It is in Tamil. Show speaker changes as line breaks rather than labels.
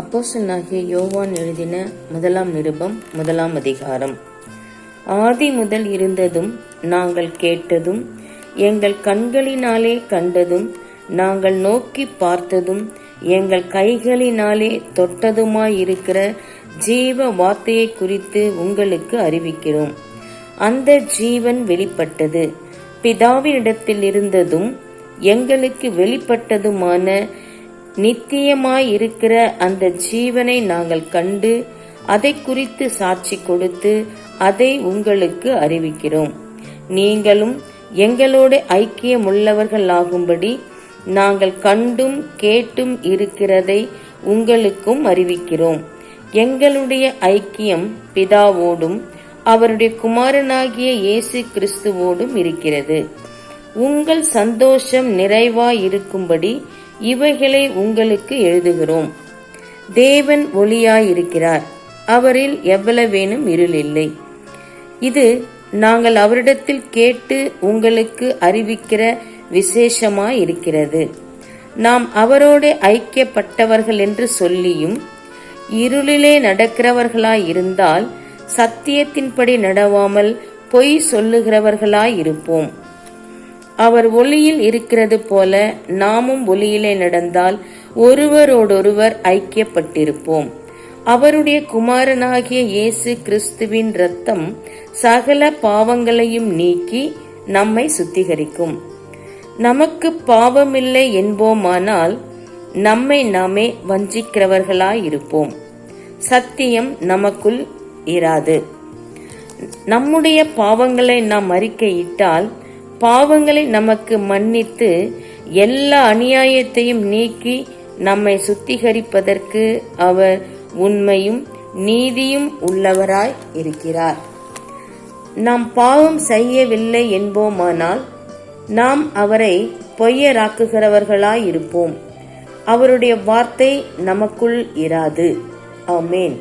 அப்போஸ்தலனாகிய யோவான் எழுதின முதலாம் நிருபம் 1ஆம் அதிகாரம். ஆதி முதல் இருந்ததும் நாங்கள் கேட்டதும் எங்கள் கண்களினாலே கண்டதும் நாங்கள் நோக்கி பார்த்ததும் எங்கள் கைகளினாலே தொட்டதுமாயிருக்கிற ஜீவ வார்த்தையை குறித்து உங்களுக்கு அறிவிக்கிறோம். அந்த ஜீவன் வெளிப்பட்டது, பிதாவினிடத்தில் இருந்ததும் எங்களுக்கு வெளிப்பட்டதுமான நித்தியமாயிருக்கிற அந்த ஜீவனை நாங்கள் கண்டு அதை குறித்து சாட்சி கொடுத்து அதை உங்களுக்கு அறிவிக்கிறோம். நீங்களும் எங்களோடு ஐக்கியமுள்ளவர்களாகும்படி நாங்கள் கண்டும் கேட்டும் இருக்கிறதை உங்களுக்கும் அறிவிக்கிறோம். எங்களுடைய ஐக்கியம் பிதாவோடும் அவருடைய குமாரனாகிய இயேசு கிறிஸ்துவோடும் இருக்கிறது. உங்கள் சந்தோஷம் நிறைவாயிருக்கும்படி இவைகளை உங்களுக்கு எழுதுகிறோம். தேவன் ஒளியாயிருக்கிறார், அவரில் எவ்வளவேனும் இருள் இல்லை. இது நாங்கள் அவரிடத்தில் கேட்டு உங்களுக்கு அறிவிக்கிற விசேஷமாயிருக்கிறது. நாம் அவரோடு ஐக்கியப்பட்டவர்கள் என்று சொல்லியும் இருளிலே நடக்கிறவர்களாயிருந்தால் சத்தியத்தின்படி நடவாமல் பொய் சொல்லுகிறவர்களாயிருப்போம். அவர் ஒளியில் இருக்கிறது போல நாமும் ஒளியிலே நடந்தால் ஒருவரோடொருவர் ஐக்கியப்பட்டிருப்போம். அவருடைய குமாரனாகிய இயேசு கிறிஸ்துவின் இரத்தம் சகல பாவங்களையும் நீக்கி நம்மை சுத்திகரிக்கும். நமக்கு பாவமில்லை என்போமானால் நம்மை நாமே வஞ்சிக்கிறவர்களாயிருப்போம், சத்தியம் நமக்குள் இராது. நம்முடைய பாவங்களை நாம் அறிக்கையிட்டால் பாவங்களை நமக்கு மன்னித்து எல்லா அநியாயத்தையும் நீக்கி நம்மை சுத்திகரிப்பதற்கு அவர் உண்மையும் நீதியும் உள்ளவராய் இருக்கிறார். நாம் பாவம் செய்யவில்லை என்போமானால் நாம் அவரை பொய்யராக்குகிறவர்களாயிருப்போம், அவருடைய வார்த்தை நமக்குள் இராது. ஆமென்.